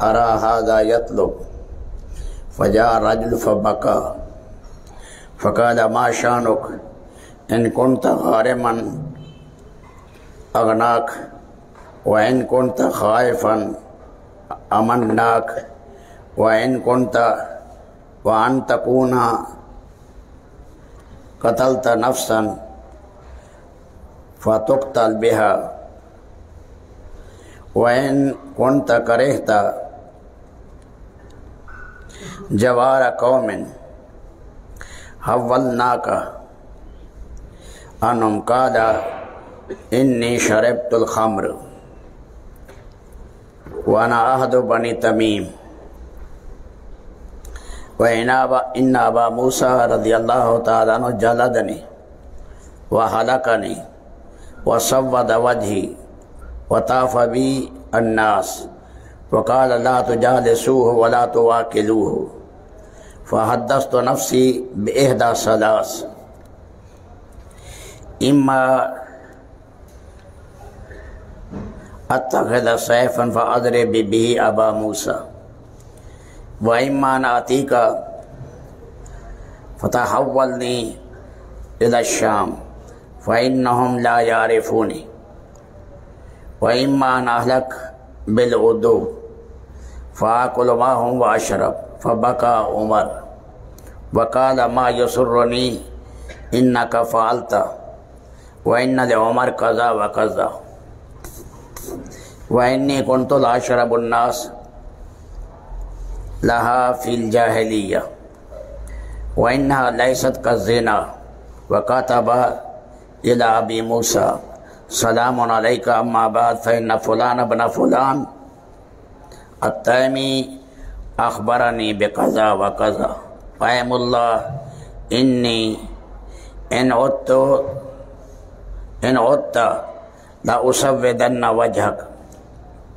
ارا هذا يطلب فجاء رجل فبكى فقال ما شانك ان كنت غارما اغناك وان كنت خائفا امناك وان كنت وان تكون قتلت نفسا فتقتل بها وإن كنت كرهت جوار قوم حولناك عنهم قال إني شربت الخمر وأنا أحد بني تميم وإن أبا موسى رضي الله تعالى عنه جلدني وهلكني وسود وجهي وطاف بي الناس وقال لا تجالسوه ولا تواكلوه فحدثت نفسي بإحدى ثلاث إما أتخذ سيفا فأضرب به أبا موسى وإما أن آتيك فتحولني إلى الشام فإنهم لا يعرفوني وإما أن أهلك بالغدو فآكل معهم وأشرب فبكى عمر وقال ما يسرني إنك فعلت وإن لعمر كذا وكذا وإني كنت لا أشرب الناس لها في الجاهلية وإنها ليست كالزنا وكتب إلى أبي موسى سلام عليك أما بعد فإن فلان ابن فلان التيمي أخبرني بكذا وكذا وأيم الله إني إن عدت لأسودن وجهك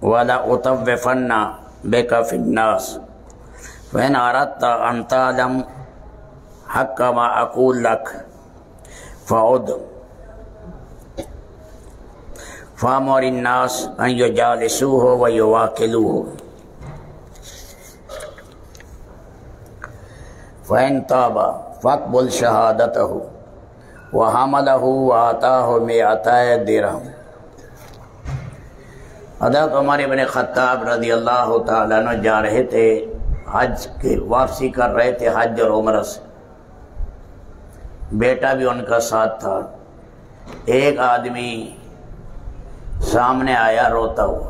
ولا أطوفن بك في الناس وإن أردت أن تعلم حق ما أقول لك فعد فامر الناس ان يجالسوه ويواكلوه فإن تاب فاقبل شهادته وحمله وآتاه 200 درهم۔ حضرت عمر بن خطاب رضی اللہ تعالیٰ عنہ جا رہے تھے، حج کی واپسی کر رہے تھے حج اور عمرہ سے، بیٹا بھی ان کا ساتھ تھا۔ ایک آدمی سامنے آیا روتا ہوا،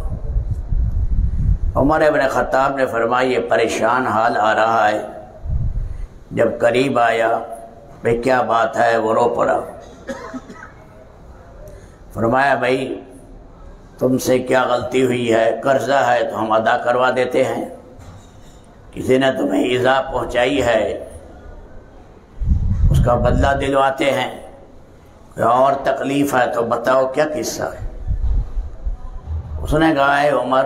عمر بن خطاب نے فرمایا یہ پریشان حال آ رہا ہے۔ جب قریب آیا بھئی کیا بات ہے، وہ رو پڑا۔ فرمایا بھائی تم سے کیا غلطی ہوئی ہے، قرضہ ہے تو ہم ادا کروا دیتے ہیں، کسی نے تمہیں ایذا پہنچائی ہے اس کا بدلہ دلواتے ہیں، کوئی اور تکلیف ہے تو بتاؤ کیا قصہ ہے۔ اس نے کہا ہے عمر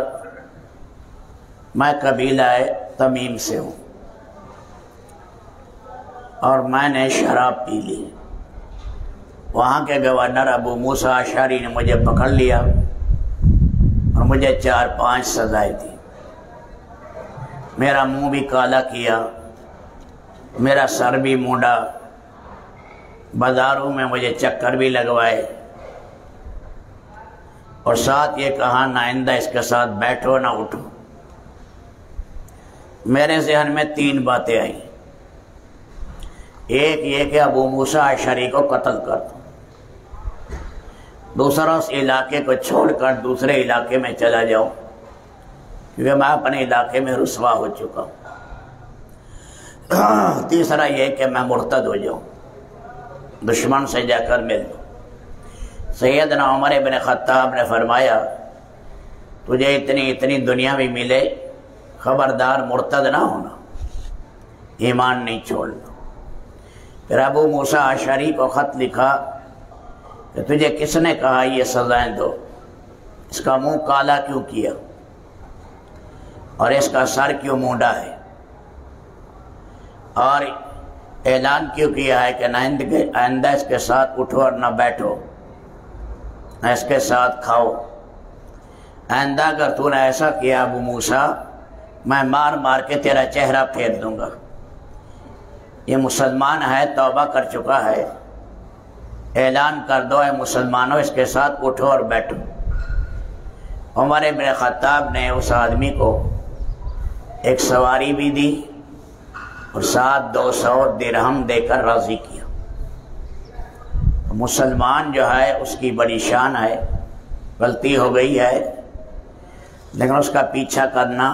میں قبیلہ تمیم سے ہوں اور میں نے شراب پی لی، وہاں کے گورنر ابو موسیٰ اشعری نے مجھے پکڑ لیا اور مجھے 4-5 سزائیں دی، میرا منہ بھی کالا کیا، میرا سر بھی مونڈا، بازاروں میں مجھے چکر بھی لگوائے، اور ساتھ یہ کہا نائندہ اس کے ساتھ بیٹھو نہ اٹھو۔ میرے ذہن میں 3 باتیں آئیں، ایک یہ کہ ابو موسیٰ اشعری کو قتل کر دو، دوسرا اس علاقے کو چھوڑ کر دوسرے علاقے میں چلا جاؤں کیونکہ میں اپنے علاقے میں رسوا ہو چکا ہوں، تیسرا یہ کہ میں مرتد ہو جاؤں، دشمن سے جا کر مل دوں۔ سیدنا عمر بن خطاب نے فرمایا تجھے اتنی دنیا بھی ملے، خبردار مرتد نہ ہونا، ایمان نہیں چھوڑنا۔ پھر ابو موسیٰ اشعری کو خط لکھا کہ تجھے کس نے کہا یہ سزائیں دو، اس کا منہ کالا کیوں کیا اور اس کا سر کیوں مونڈا ہے، اور اعلان کیوں کیا ہے کہ آئندہ اس کے ساتھ اٹھو اور نہ بیٹھو، نہ اس کے ساتھ کھاؤ۔ آئندہ اگر تو نے ایسا کیا ابو موسیٰ میں مار مار کے تیرا چہرہ پھیر دوں گا۔ یہ مسلمان ہے، توبہ کر چکا ہے، اعلان کر دو اے مسلمانوں اس کے ساتھ اٹھو اور بیٹھو۔ عمر بن خطاب نے اس آدمی کو ایک سواری بھی دی اور ساتھ 200 درہم دے کر راضی کیا۔ مسلمان جو ہے اس کی بڑی شان ہے، غلطی ہو گئی ہے لیکن اس کا پیچھا کرنا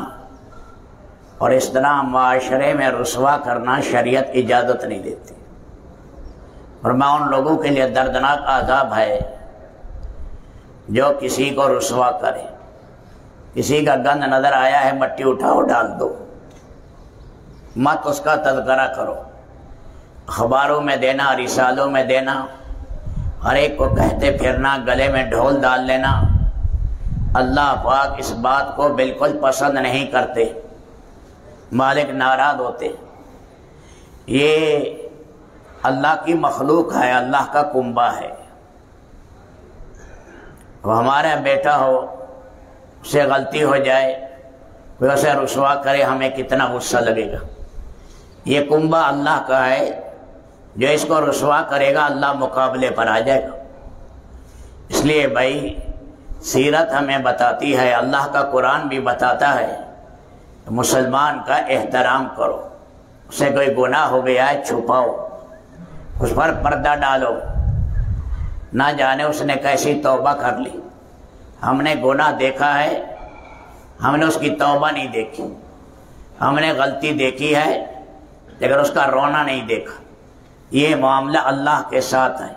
اور اس طرح معاشرے میں رسوا کرنا شریعت اجازت نہیں دیتی، اور میں ان لوگوں کے لیے دردناک عذاب ہے جو کسی کو رسوا کرے۔ کسی کا گند نظر آیا ہے، مٹی اٹھاؤ ڈال دو، مت اس کا تذکرہ کرو، اخباروں میں دینا، رسالوں میں دینا، ہر ایک کو کہتے پھرنا، گلے میں ڈھول ڈال لینا۔ اللہ پاک اس بات کو بالکل پسند نہیں کرتے، مالک ناراض ہوتے۔ یہ اللہ کی مخلوق ہے، اللہ کا کنبہ ہے۔ وہ ہمارا بیٹا ہو، اس سے غلطی ہو جائے، کوئی اسے رسوا کرے، ہمیں کتنا غصہ لگے گا۔ یہ کنبہ اللہ کا ہے، جو اس کو رسوا کرے گا اللہ مقابلے پر آ جائے گا۔ اس لیے بھائی سیرت ہمیں بتاتی ہے، اللہ کا قرآن بھی بتاتا ہے، مسلمان کا احترام کرو، اسے کوئی گناہ ہو گیا ہے چھپاؤ، اس پر پردہ ڈالو، نہ جانے اس نے کیسی توبہ کر لی۔ ہم نے گناہ دیکھا ہے، ہم نے اس کی توبہ نہیں دیکھی، ہم نے غلطی دیکھی ہے لیکن اس کا رونا نہیں دیکھا۔ یہ معاملہ اللہ کے ساتھ ہے۔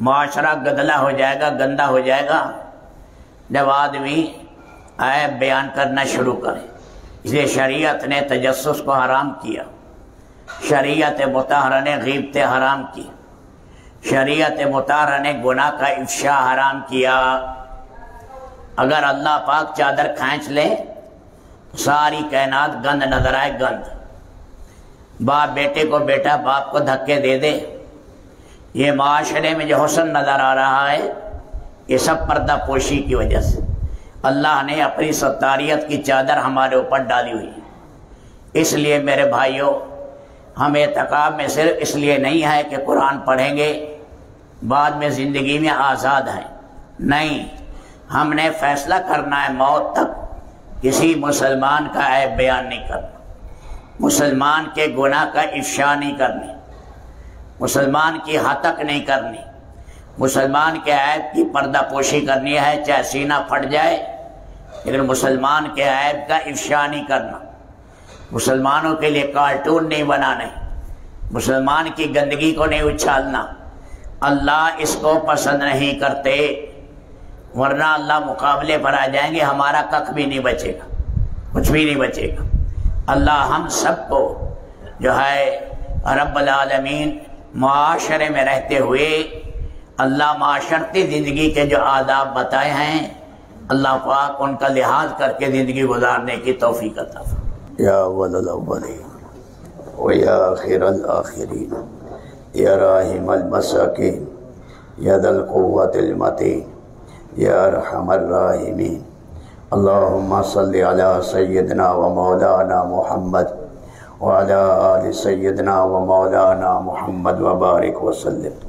معاشرہ گدلا ہو جائے گا، گندا ہو جائے گا جب آدمی عیب بیان کرنا شروع کرے۔ اس لیے شریعت نے تجسس کو حرام کیا، شریعت مطہرہ نے غیبتیں حرام کی، شریعت مطہرہ نے گناہ کا افشا حرام کیا۔ اگر اللہ پاک چادر کھینچ لے ساری کائنات گند نظر آئے، گند۔ باپ بیٹے کو، بیٹا باپ کو دھکے دے دے، یہ معاشرے میں جو حسن نظر آ رہا ہے یہ سب پردہ پوشی کی وجہ سے۔ اللہ نے اپنی ستاریت کی چادر ہمارے اوپر ڈالی ہوئی ہے۔ اس لیے میرے بھائیوں، ہم اعتکاف میں صرف اس لیے نہیں ہے کہ قرآن پڑھیں گے بعد میں زندگی میں آزاد ہیں، نہیں، ہم نے فیصلہ کرنا ہے موت تک کسی مسلمان کا عیب بیان نہیں کرنا، مسلمان کے گناہ کا افشا نہیں کرنی، مسلمان کی ہتک نہیں کرنی، مسلمان کے عیب کی پردہ پوشی کرنی ہے، چاہے سینہ پھٹ جائے لیکن مسلمان کے عیب کا افشا نہیں کرنا، مسلمانوں کے لیے کارٹون نہیں بنانے، مسلمان کی گندگی کو نہیں اچھالنا۔ اللہ اس کو پسند نہیں کرتے، ورنہ اللہ مقابلے پر آ جائیں گے، ہمارا ککھ بھی نہیں بچے گا، کچھ بھی نہیں بچے گا۔ اللہ ہم سب کو جو ہے رب العالمین معاشرے میں رہتے ہوئے اللہ معاشرتی زندگی کے جو آداب بتائے ہیں، اللہ پاک ان کا لحاظ کر کے زندگی گزارنے کی توفیق عطا فرمائے۔ یا اول الاولین و یا آخر الآخرین یا راحم المساکین یا ذا القوة المتین یا ارحم الراحمین، اللہم صلی علی سیدنا و مولانا محمد وعلی آل سیدنا و مولانا محمد وبارک وسلم۔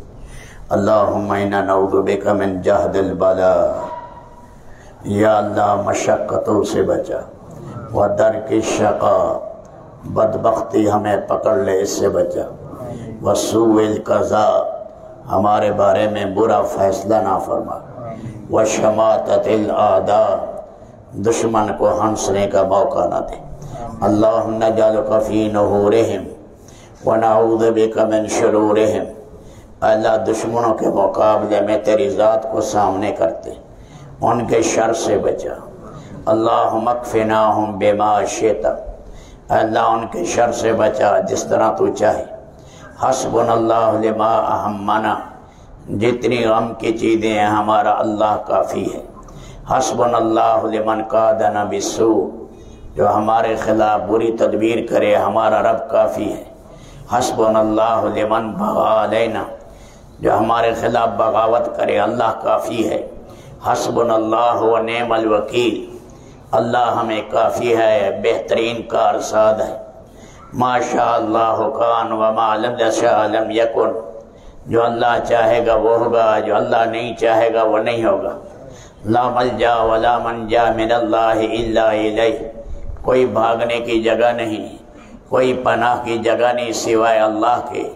اللہم انا نعوذ بک من جہد البلاء، یا اللہ مشقتوں سے بچا، و درک الشقاء، بدبختی ہمیں پکڑ لے اس سے بچا، و سوء القضاء، ہمارے بارے میں برا فیصلہ نہ فرما، و شماتت الاعداء، دشمن کو ہنسنے کا موقع نہ دے۔ اللہم نجعلک فی نحورہم و نعوذ بک من شرورہم، اللہ دشمنوں کے مقابلے میں تیری ذات کو سامنے کرتے، ان کے شر سے بچا۔ اللہم اکفناہم بما شئت، اللہ ان کے شر سے بچا جس طرح تو چاہے۔ حسبنا اللہ لما اہمنا، جتنی غم کی چیزیں ہیں ہمارا اللہ کافی ہے۔ حسبنا اللہ لمن قادنا بالسوء، جو ہمارے خلاف بری تدبیر کرے ہمارا رب کافی ہے۔ حسبنا اللہ لمن بغى علینا، جو ہمارے خلاف بغاوت کرے اللہ کافی ہے۔ حسبنا اللہ و نعم الوکیل، اللہ ہمیں کافی ہے، بہترین کارساز ہے۔ ما شاء اللہ کان وما لم یشاء لم یکن، جو اللہ چاہے گا وہ ہوگا، جو اللہ نہیں چاہے گا وہ نہیں ہوگا۔ لا ملجا ولا منجا من اللہ الا الیہ، کوئی بھاگنے کی جگہ نہیں، کوئی پناہ کی جگہ نہیں سوائے اللہ کے،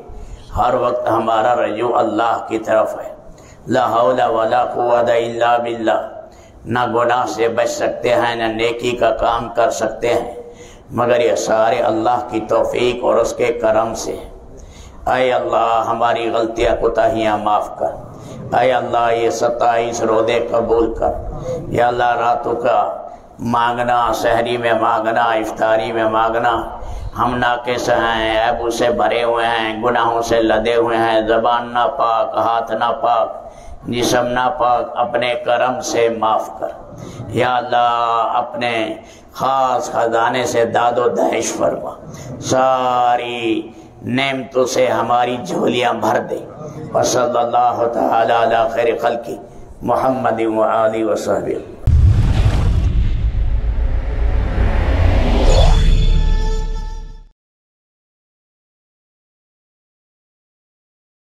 ہر وقت ہمارا رجوع اللہ کی طرف ہے۔ لا حول ولا قوت الا باللہ، نہ گناہ سے بچ سکتے ہیں نہ نیکی کا کام کر سکتے ہیں، مگر یہ سارے اللہ کی توفیق اور اس کے کرم سے۔ اے اللہ ہماری غلطیاں کوتاہیاں معاف کر، اے اللہ یہ 27 روزے قبول کر، یا اللہ راتوں کا مانگنا، سحری میں مانگنا، افطاری میں مانگنا، ہم ناقص ہیں، عیبوں سے بھرے ہوئے ہیں، گناہوں سے لدے ہوئے ہیں، زبان ناپاک، ہاتھ ناپاک، جسم ناپاک، اپنے کرم سے معاف کر۔ یا اللہ اپنے خاص خزانے سے داد و دہش فرما، ساری نعمتوں سے ہماری جھولیاں بھر دے۔ وصلی اللہ تعالی علی خیر خلقہ محمد و آلہ وصحبہ۔